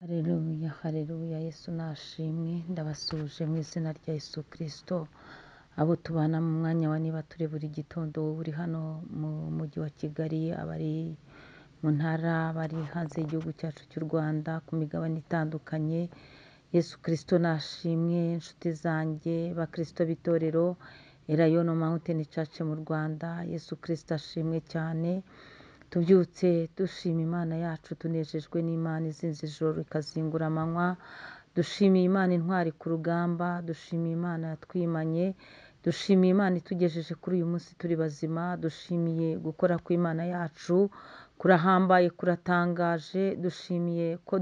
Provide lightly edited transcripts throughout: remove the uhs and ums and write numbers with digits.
Haleluya, haleluya, Yesu nashimwe, ndabasuje mu izina rya Yesu Kristo. Abo tubana mu mwanya wa niba turi buri gitondo, wowe uri hano mu mujyi wa Kigali, abari mu ntara, bari hanze y'igihugu cyacu cy'u Rwanda, ku migabane itandukanye. Yesu Kristo nashimwe, inshuti zanjye, bakristo b'itorero Elayono Mountain Church mu Rwanda. Yesu Kristo ashimwe cyane. Tubyutse dushima Imana yacu, tunejejwe n'Imana izinze ijoro ikazingura amanywa. Dushimiye Imana intwari ku rugamba, dushimiye Imana yatwimanye, dushimiye Imana itugejeje kuri uyu munsi turi bazima, dushimiye gukora kw'Imana yacu kurahambaye, kuratangaje. Dushimiye ko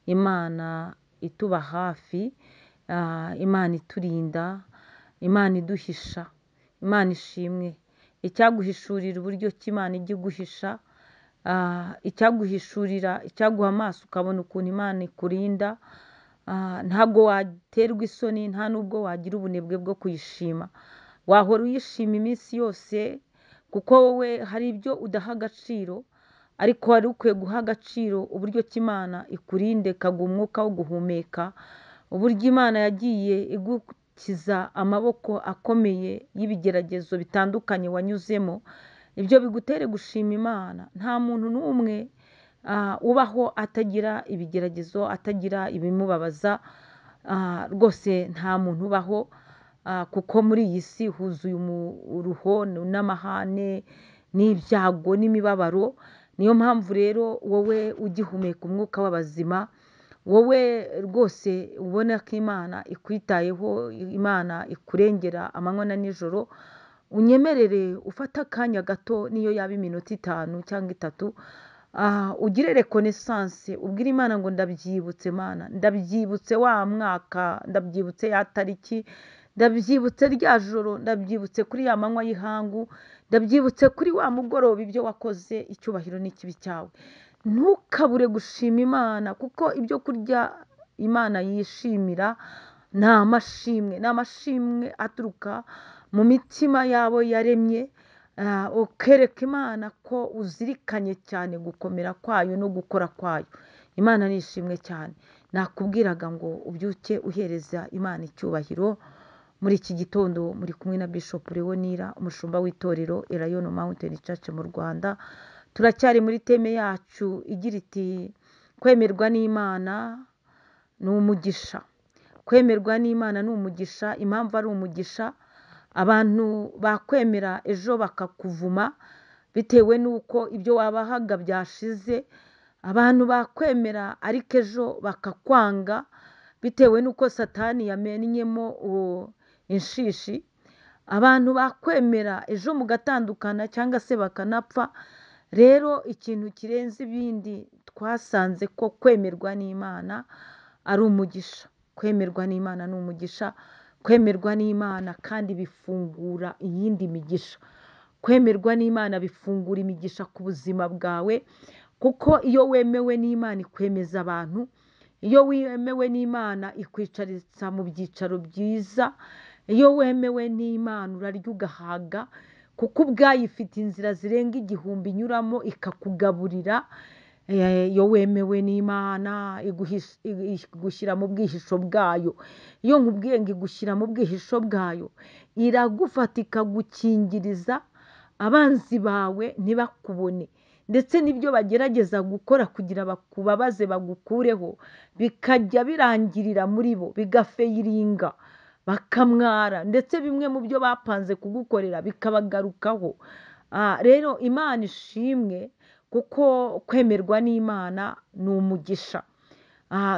Imana ituba hafi, Imana iturinda, Imana iduhisha. Imana ishimwe. Icyaguhishurira uburyo ki Imana ijya iguhisha, icyaguhishurira, icyaguha amaso ukabona ukuntu Imana ikurinda. Ntabwo waterwa isoni, nta nubwo wagira ubunebwe bwo kuyishima. Wahora uyishima iminsi yose, kuko wowe hari ibyo udaha agaciro, ariko wari ukwiye guha agaciro uburyo ki Imana ikurinde, ikaguha umwuka wo guhumeka, uburyo Imana yagiye igukiza amaboko akomeye y'ibigeragezo bitandukanye wanyuzemo. Ibyo bigutere gushima Imana. Nta muntu n'umwe ubaho atagira ibigeragezo, atagira ibimubabaza. Rwose nta muntu ubaho, kuko muri iyi si huzuye uruho n'amahane n'ibyago n'imibabaro. Niyo mpamvu rero wowe ugihumeka umwuka w'abazima, wowe rwose ubona ko Imana ikwitayeho, Imana ikurengera amanywa na nijoro, unyemerere ufate akanya gato, niyo yaba iminota 5 cyangwa 3, ugire reconnaissance, ubwire Imana ngo ndabyibutse Mana, ndabyibutse wa mwaka, ndabyibutse ya tariki, ndabyibutse rya joro, ndabyibutse kuri ya manywa y'ihangu, ndabyibutse kuri wa mugoroba ibyo wakoze. Icyubahiro n'ikibi cyawe. Ntukabure gushima Imana, kuko ibyo kurya Imana yishimira ni amashimwe, ni amashimwe aturuka mu mitima yabo yaremye. Ukereka Imana ko uzirikanye cyane gukomera kwayo no gukora kwayo. Imana nishimwe cyane. Nakubwiraga ngo ubyuke uhereza Imana icyubahiro. Muri iki gitondo muri kumwe na Bishop Leonira, umushumba w'itorero Elayono Mountain Church mu Rwanda. Turacyari muri teme yacu igira iti kwemerwa n'Imana ni umugisha. Kwemerwa n'Imana ni umugisha. Impamvu ari umugisha, abantu bakwemera ejo bakakuvuma bitewe n'uko ibyo wabahaga byashize. Abantu bakwemera ariko ejo bakakwanga bitewe n'uko Satani yamennyemo inshishi. Abantu bakwemera ejo mugatandukana cyangwa se bakanapfa. Rero ikintu kirenze ibindi twasanze ko kwemerwa n'Imana ari umugisha. Kwemerwa n'Imana ni umugisha. Kwemerwa n'Imana kandi bifungura iyindi migisha. Kwemerwa n'Imana bifungura imigisha ku buzima bwawe, kuko iyo wemewe n'Imana ikwemeza abantu, iyo wemewe n'Imana ikwicaritsa mu byicaro byiza, iyo wemewe n'Imana urarya ugahaga, kuko ubwayo ifite inzira zirenga 1000 inyuramo ikakugaburira. Iyo wemewe n'Imana igushyira mu bwihisho bwayo. Iyo nkubwiye ngo igushyira mu bwihisho bwayo, iragufata ikagukingiriza abanzi bawe ntibakubone, ndetse n'ibyo bagerageza gukora kugira bakubabaze bagukureho bikajya birangirira muri bo, bigafeyiringa, bakamwara, ndetse bimwe mu byo bapanze kugukorera bikabagarukaho. Rero Imana ishimwe, kuko kwemerwa n'Imana ni umugisha.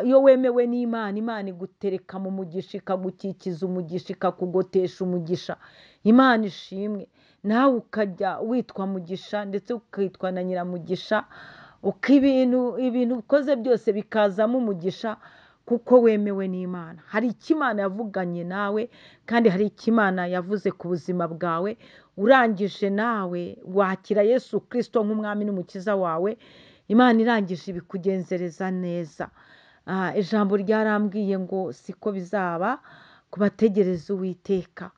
Iyo wemewe n'Imana, Imana igutereka mu mugisha, ikagukikiza umugisha, ikakugotesha umugisha. Imana ishimwe. Nawe ukajya witwa mugisha, ndetse ukitwa na nyiramugisha, uko ibintu ukoze byose bikazamo umugisha, kuko wemewe n'Imana. Hari icyo Imana yavuganye nawe, kandi hari icyo Imana yavuze ku buzima bwawe. Urangije nawe wakira Yesu Kristo nk'umwami n'umukiza wawe, Imana irangije ibikugenzereza neza. Ijambo ryarambwiye ngo siko bizaba ku bategereza Uwiteka,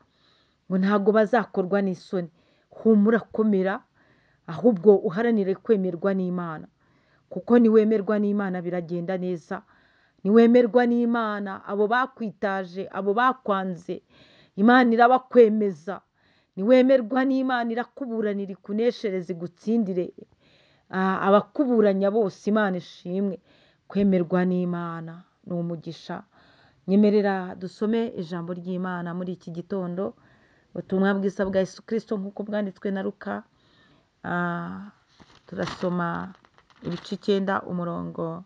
ngo ntabwo bazakorwa n'isoni. Humura, komera, ahubwo uharanire kwemerwa n'Imana, kuko niwemerwa n'Imana biragenda neza. niwemerwa n'Imana. Abo bakwitaje, abo bakwanze, Imana irabakwemeza. Niwemerwa n'Imana, irakuburanira, ikuneshereze, igutsindire. Abakuburanya bose Imana ishimwe. Kwemerwa n'Imana ni umugisha. Nyemerera dusome ijambo ry'Imana muri iki gitondo, ubutumwa bwiza bwa Yesu Kristo nk'uko bwanditswe na Luka. Turasoma ibice 9 umurongo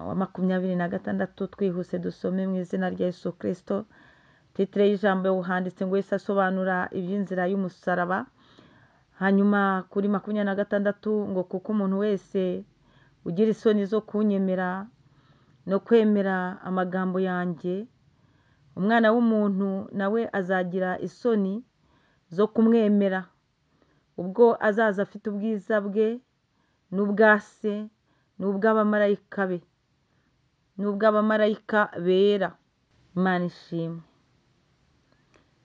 wa 26. Twihuse dusome mu izina rya Yesu Kristo. Titire y'ijambo handitse ngo Yesu asobanura iby'inzira y'umusaraba. Hanyuma kuri 26 ngo kuko umuntu wese ugira isoni zo kunyemera no kwemera amagambo yanjye, Umwana w'umuntu nawe azagira isoni zo kumwemera ubwo azaza afite ubwiza bwe n'ubwa Se n'ubw'abamarayika be n'ubw'abamarayika bera. Imana ishimwe.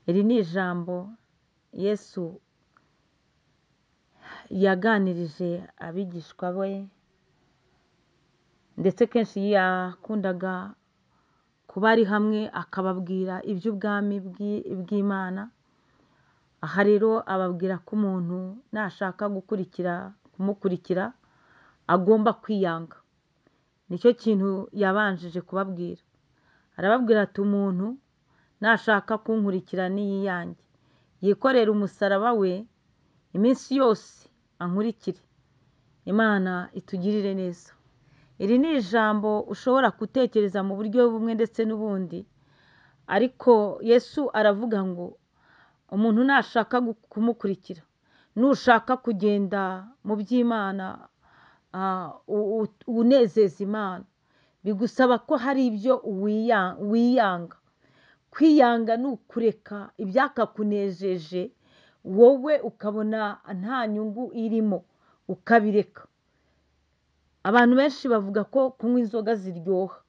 Iri ni ijambo Yesu yaganirije abigishwa be, ndetse kenshi yakundaga kuba ari hamwe akababwira iby'ubwami bw'Imana. Aha rero ababwira ko umuntu nashaka kumukurikira agomba kwiyanga. Nicyo kintu yabanjije kubabwira. Arababwira ati umuntu nashaka kunkurikira niyiyange, yikorera umusaraba we iminsi yose ankurikire. Imana itugirire neza. Iri ni ijambo ushobora gutekereza mu buryo bumwe ndetse n'ubundi, ariko Yesu aravuga ngo umuntu nashaka kumukurikira, nushaka kugenda mu by'Imana, unezeza Imana, bigusaba ko hari ibyo wiyanga. Kwiyanga ni ukureka ibyakakunejeje wowe ukabona nta nyungu irimo, ukabireka. Abantu benshi bavuga ko kunywa inzoga ziryoha,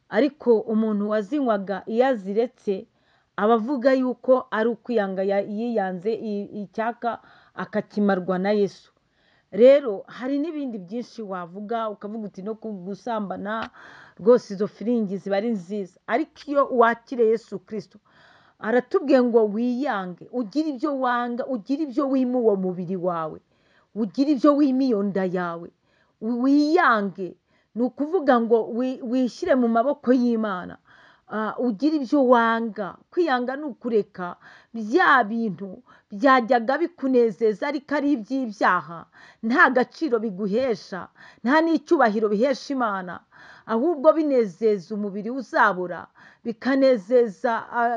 ariko umuntu wazinywaga iyo aziretse aba avuga yuko ari ukwiyanga, yiyanze icyaka akakimarwa na Yesu. Rero hari n'ibindi byinshi wavuga ukavuga uti no gusambana rwose izo firingi ziba ari nziza, ariko iyo wakire Yesu Kristo aratubwiye ngo wiyange, ugire ibyo wanga, ugire ibyo wima uwo mubiri wawe, ugire ibyo wima iyo nda yawe, wiyange. Ni ukuvuga ngo wishyire mu maboko y'Imana, ugire ibyo wanga. Kwiyanga ni ukureka bya bintu byajyaga bikunezeza ariko ari iby'ibyaha, nta gaciro biguhesha, nta n'icyubahiro bihesha Imana, ahubwo binezeza umubiri uzabura, bikanezeza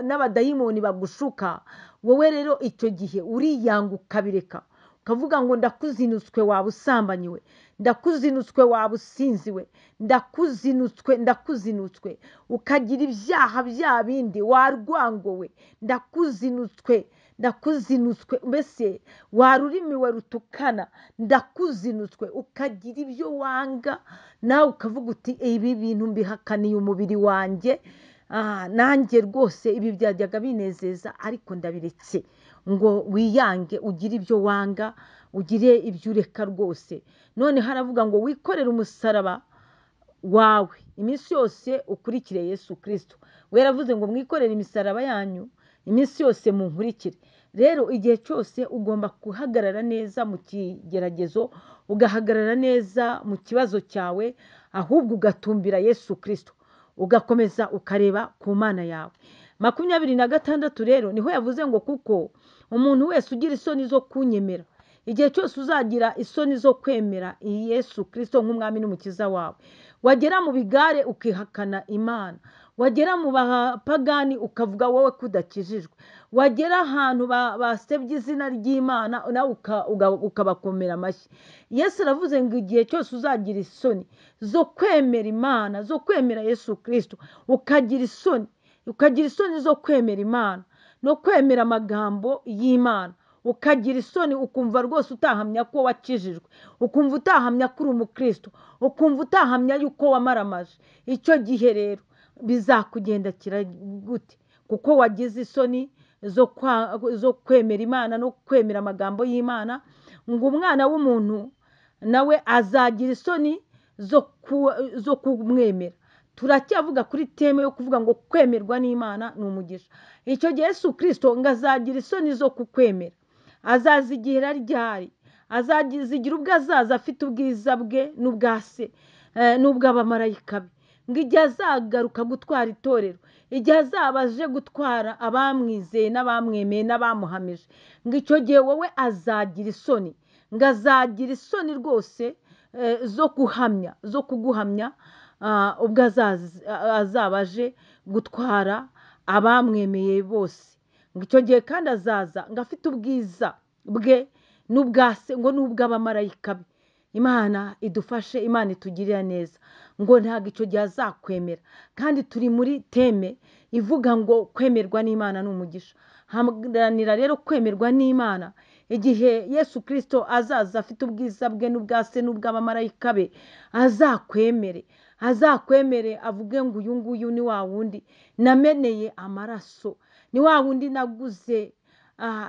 n'abadayimoni bagushuka. Wowe rero icyo gihe uriyanga ukabireka, ukavuga ngo ndakuzinutswe waba usambanyiwe, ndakuzinutswe waba usinziwe, ndakuzinutswe ukagira ibyaha bya bindi, warwangowe, ndakuzinutswe, mbese warurimiwe rutukana, ndakuzinutswe. Ukagira ibyo wanga nawe ukavuga uti ibi bintu mbihakaniye umubiri wanjye, nanjye rwose ibi byajyaga binezeza ariko ndabiretse. Ngo wiyange, ugire ibyo wanga, ugire ibyo ureka rwose. None haravuga ngo wikorere umusaraba wawe iminsi yose ukurikire Yesu Kristo. We yaravuze ngo mwikorere imisaraba yanyu iminsi yose munkurikire. Rero igihe cyose ugomba guhagarara neza mu kigeragezo, ugahagarara neza mu kibazo cyawe, ahubwo ugatumbira Yesu Kristo, ugakomeza ukareba ku Mana yawe. 26 rero niho yavuze ngo kuko umuntu wese ugira isoni zo kunyemera, igihe cyose uzagira isoni zo kwemera Yesu Kristo nk'umwami n'umukiza wawe, wagera mu bigare ukihakana Imana, wagera mu bapagani ukavuga wowe kudakijijwe, wagera ahantu basebye izina ry'Imana nawe ukabakomera amashyi. Yesu aravuze ngo igihe cyose uzagira isoni zo kwemera Imana, zo kwemera Yesu Kristo, ukagira isoni zo kwemera Imana no kwemera amagambo y'Imana, ukagira isoni ukumva rwose utahamya ko wakijijwe, ukumva utahamya ko uri umukristo, ukumva utahamya yuko wamaramaje, icyo gihe rero bizakugendekera gute? Kuko wagize isoni zo kwemera Imana no kwemera amagambo y'Imana. Ngo umwana w'umuntu nawe azagira isoni zo kumwemera. Turacyavuga kuri teme yo kuvuga ngo kwemerwa n'Imana ni umugisha. Icyo gihe Yesu Kristo ngo azagira isoni zo kukwemera, azazigira ryari? Azazigira ubwo azaza afite ubwiza bwe n'ubwa se n'ubw'abamarayika be, ngo igihe azagaruka gutwara itorero, igihe azaba aje gutwara abamwizeye n'abamwemeye n'abamuhamije, ngo icyo gihe wowe azagira isoni, ngo azagira isoni rwose zo kuguhamya ubwo azaba aje gutwara abamwemeye bose. Ngo icyo gihe kandi azaza ngo afite ubwiza bwe n'ubwa se ngo n'ubw'abamarayika be. Imana idufashe, Imana itugirira neza, ngo ntabwo icyo gihe azakwemera. Kandi turi muri teme ivuga ngo kwemerwa n'Imana ni umugisha. Haranira rero kwemerwa n'Imana igihe Yesu Kristo azaza afite ubwiza bwe n'ubwa se n'ubw'abamarayika be, azakwemere avuge ngo uyu nguyu ni wa wundi nameneye amaraso, ni wa wundi naguze,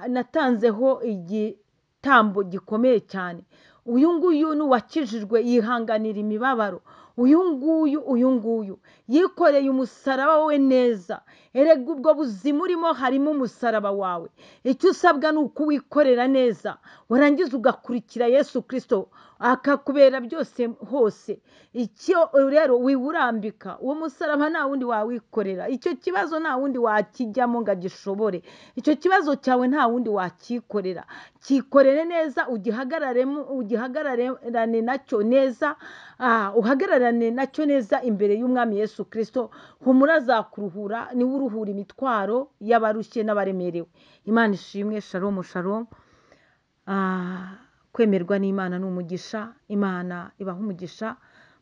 natanzeho igitambo gikomeye cyane. Uyu nguyu ni uwakijijwe yihanganira imibabaro. Uyu nguyu yikoreye umusaraba we neza. Erega ubwo buzima urimo harimo umusaraba wawe. Icyo usabwa ni ukuwikorera neza, warangiza ugakurikira Yesu Kristo akakubera byose hose. Icyo rero wiwurambika, uwo musaraba nta wundi wawikorera. Icyo kibazo nta wundi wakijyamo ngo agishobore. Icyo kibazo cyawe nta wundi wakikorera. Kikorere neza, ugihagararane nacyo neza, uhagararane nacyo neza imbere y'Umwami Yesu Kristo. Humura azakuruhura, niwe uruhura imitwaro y'abarushye n'abaremerewe. Imana ishimwe. Shalom shalom. Kwemerwa n'Imana ni umugisha. Imana ibaha umugisha,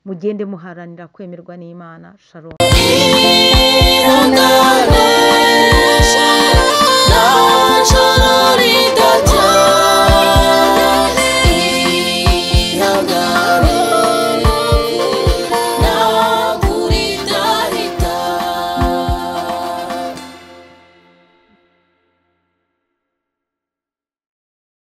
mugende muharanira kwemerwa n'Imana. Shalom.